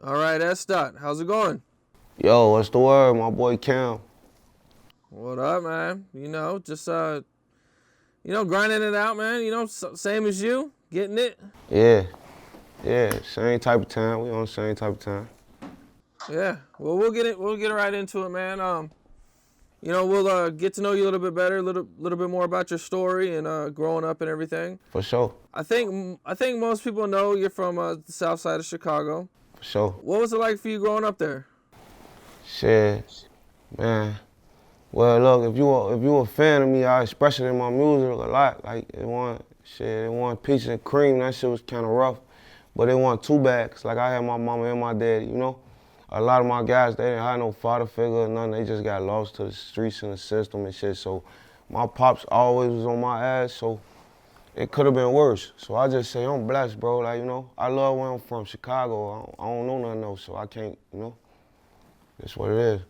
All right, S. Dot, how's it going? Yo, what's the word, my boy Cam? What up, man? Just grinding it out, man. Same as you, getting it. Yeah, yeah, same type of time. We on the same type of time. Yeah. Well, we'll get right into it, man. We'll get to know you a little bit better, little bit more about your story and growing up and everything. For sure, I think most people know you're from the South Side of Chicago. for sure. What was it like for you growing up there? Shit, man. Well, look, if you a fan of me, I express it in my music a lot. Like it want peaches and cream. That shit was kind of rough, but it want two bags. Like I had my mama and my daddy. A lot of my guys they didn't have no father figure or nothing. They just got lost to the streets and the system and shit. So my pops always was on my ass. So it could have been worse. So I just say I'm blessed, bro. Like I love where I'm from, Chicago. I don't know nothing else, so I can't. That's what it is.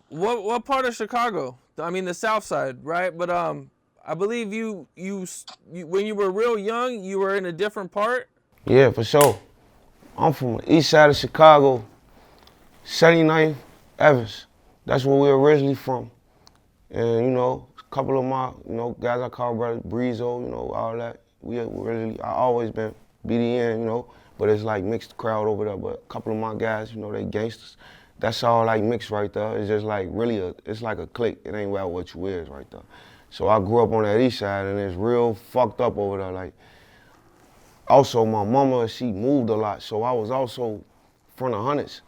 What part of Chicago? I mean, the South Side, right? But I believe you when you were real young, you were in a different part. Yeah, for sure. I'm from the east side of Chicago, 79th Evans. That's where we originally from. And, a couple of my, guys I call brothers, Breezo, all that. I always been BDN, but it's like mixed crowd over there. But a couple of my guys, they gangsters. That's all like mixed right there. It's just like really it's like a clique. It ain't about what you is right there. So I grew up on that east side and it's real fucked up over there. Like, also my mama, she moved a lot. So I was also from the hundreds.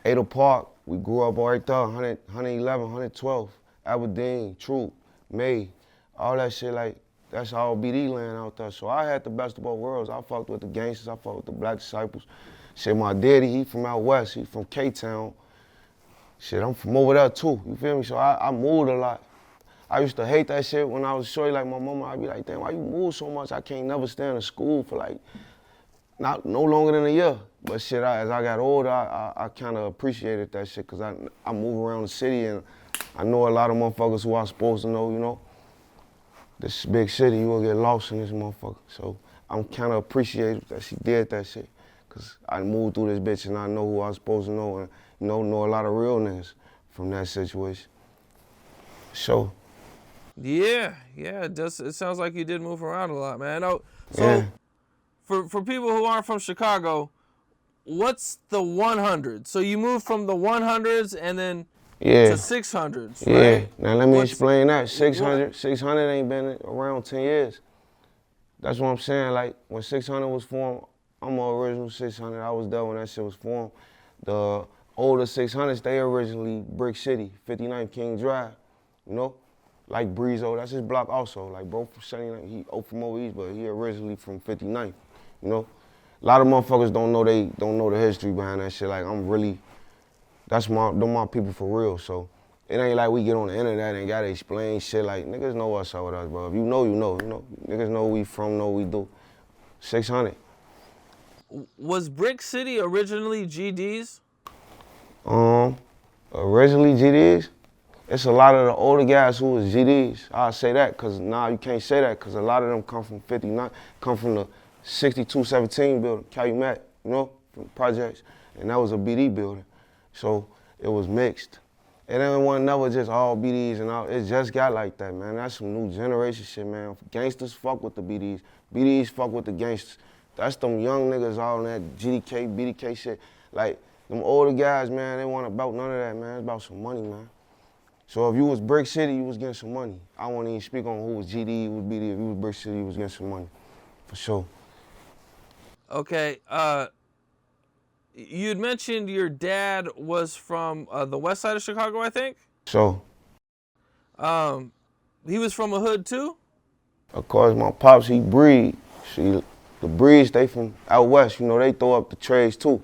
Ada Park, we grew up right there, 111, 112, Aberdeen, Troop, May, all that shit, like, that's all BD land out there. So I had the best of both worlds. I fucked with the gangsters, I fucked with the Black Disciples. Shit, my daddy, he from out west, he from K-Town. Shit, I'm from over there too, you feel me? So I moved a lot. I used to hate that shit when I was shorty, like my mama, I'd be like, damn, why you move so much? I can't never stay in school for like, no longer than a year. But shit, as I got older, I kind of appreciated that shit because I move around the city and I know a lot of motherfuckers who I'm supposed to know. This big city, you gonna get lost in this motherfucker. So I'm kind of appreciative that she did that shit because I moved through this bitch and I know who I'm supposed to know and, know a lot of real niggas from that situation. So, Yeah, yeah. It sounds like you did move around a lot, man. Oh, yeah. so for people who aren't from Chicago, what's the 100? So you moved from the 100s and then to Yeah, 600s, yeah. right? Now let me What's explain that. what? 600 ain't been around 10 years. That's what I'm saying. Like when 600 was formed, I'm an original 600. I was there when that shit was formed. The older 600s, they originally Brick City, 59 King Drive, you know? Like Breezo, that's his block also. Like bro from 79, he from over east, but he originally from 59, you know? A lot of motherfuckers don't know the history behind that shit. Like I'm really, them my people for real. So it ain't like we get on the internet and gotta explain shit. Like niggas know what's up with us, bro. If you know, you know. Niggas know we from, know we do. 600. Was Brick City originally GD's? Um, Originally GDs, it's a lot of the older guys who was GDs. I'll say that, cause nah, you can't say that, cause a lot of them come from 59, come from the 6217 building, Calumet, from projects, and that was a BD building. So it was mixed. It ain't one never just all BDs and all. It just got like that, man. That's some new generation shit, man. Gangsters fuck with the BDs. BDs fuck with the gangsters. That's them young niggas all in that GDK, BDK shit. Like, them older guys, man, they want about none of that, man. It's about some money, man. So if you was Brick City, you was getting some money. I won't even speak on who was GD, who was BD. If you was Brick City, you was getting some money, for sure. Okay. You'd mentioned your dad was from the west side of Chicago, I think. So, Um, he was from a hood too. of course, my pops, he breed. See, the breeds, they from out west, they throw up the trades too.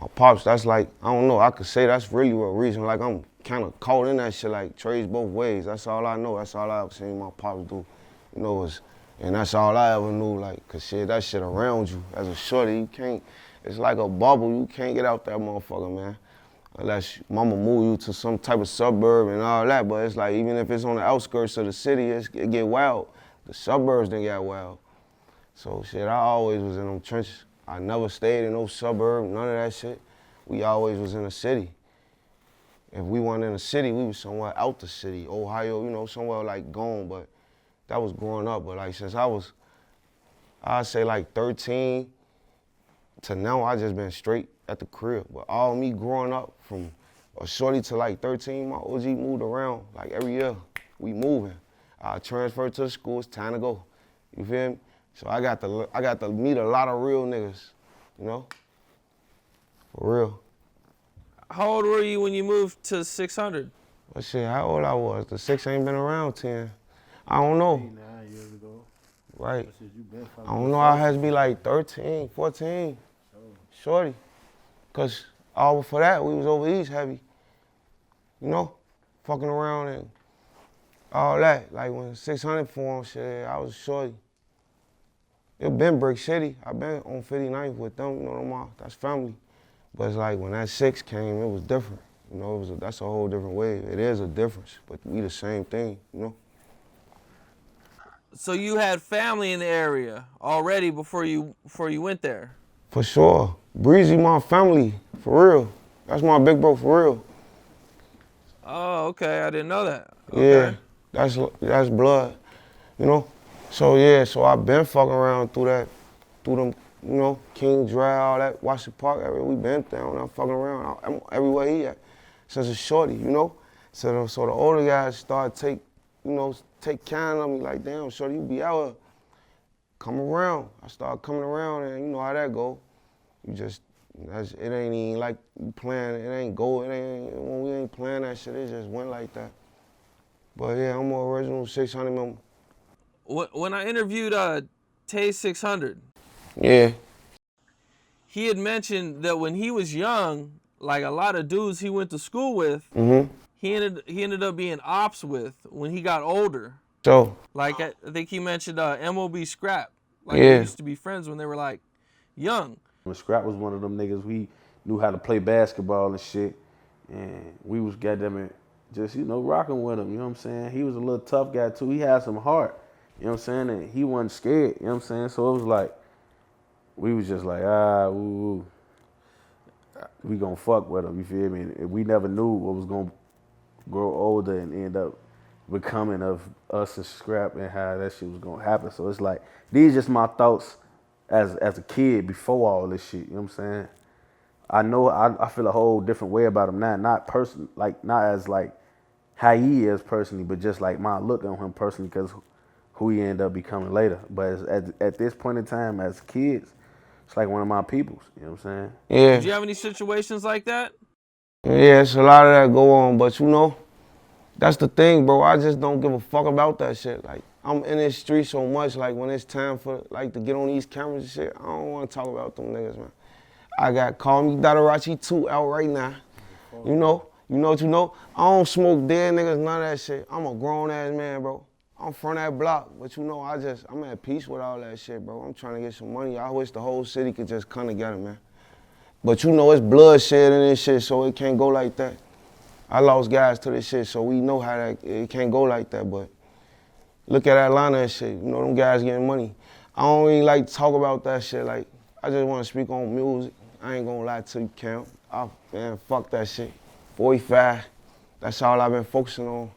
My pops, that's like, I don't know, I could say that's really what reason, like I'm kind of caught in that shit, like trades both ways. That's all I know, that's all I ever seen my pops do, and that's all I ever knew, like, cause shit, that shit around you as a shorty, you can't, it's like a bubble, you can't get out that motherfucker, man. Unless mama move you to some type of suburb and all that, but it's like, even if it's on the outskirts of the city, it get wild. The suburbs, they got wild. So shit, I always was in them trenches. I never stayed in no suburb, none of that shit. We always was in the city. If we weren't in the city, we was somewhere out the city, Ohio, you know, somewhere like gone, but that was growing up. But like since I'd say like 13 to now, I just been straight at the crib. But all me growing up from a shorty to like 13, my OG moved around like every year. We moving. I transferred to the school, it's time to go. You feel me? So I got to meet a lot of real niggas, you know? For real. How old were you when you moved to 600? But shit, how old I was? The 6 ain't been around 10. I don't know. 9 years ago. Right. Shit, you been I don't know, I had to be like 13, 14, shorty. Cause all before that, we was over east heavy. You know, fucking around and all that. Like when 600 formed, shit, I was shorty. It been Brick City. I been on 59th with them, you know, that's family. But it's like when that 6 came, it was different. You know, that's a whole different wave. It is a difference, but we the same thing, you know? So you had family in the area already before you went there? For sure. Breezy, my family, for real. That's my big bro, for real. Oh, okay. I didn't know that. Yeah, Okay. that's blood, you know? So yeah, so I've been fucking around through them, you know, King Drive, all that, Washington Park area. We been down, I'm fucking around. I'm everywhere he at, since a shorty, you know? So the older guys start take kind of me like, damn, shorty, you be out here. Come around. I start coming around and you know how that go. You just, it ain't even like you playing, it ain't go, when we ain't playing that shit, it just went like that. But yeah, I'm an original 600 member. When I interviewed Tay 600, Yeah. he had mentioned that when he was young, like a lot of dudes he went to school with, he ended up being ops with when he got older. So. Like I think he mentioned MOB Scrap. Like Yeah. they used to be friends when they were like young. When Scrap was one of them niggas, we knew how to play basketball and shit. And we was goddamn just, you know, rocking with him, you know what I'm saying? He was a little tough guy too. He had some heart, you know what I'm saying? And he wasn't scared, you know what I'm saying? So it was like, we was just like, ooh, we gonna fuck with him, you feel me? And we never knew what was gonna grow older and end up becoming of us and Scrap and how that shit was gonna happen. So it's like, these just my thoughts as a kid before all this shit, you know what I'm saying? I know I feel a whole different way about him now, not as like how he is personally, but just like my look on him personally because who he ended up becoming later. But at this point in time, as kids, it's like one of my peoples, you know what I'm saying? Yeah. Did you have any situations like that? Yeah, it's a lot of that go on, but you know, that's the thing, bro. I just don't give a fuck about that shit. Like, I'm in this street so much, like when it's time for like to get on these cameras and shit, I don't wanna talk about them niggas, man. I got Call Me Dadarachi 2 out right now. You know what you know? I don't smoke dead niggas, none of that shit. I'm a grown ass man, bro. I'm from that block, but you know, I'm at peace with all that shit, bro. I'm trying to get some money. I wish the whole city could just come together, man. But you know, it's bloodshed in this shit, so it can't go like that. I lost guys to this shit, so we know how it can't go like that, but look at Atlanta and shit, you know, them guys getting money. I don't really like to talk about that shit, like, I just want to speak on music. I ain't gonna lie to you, Cam. Man, fuck that shit. 45, that's all I've been focusing on.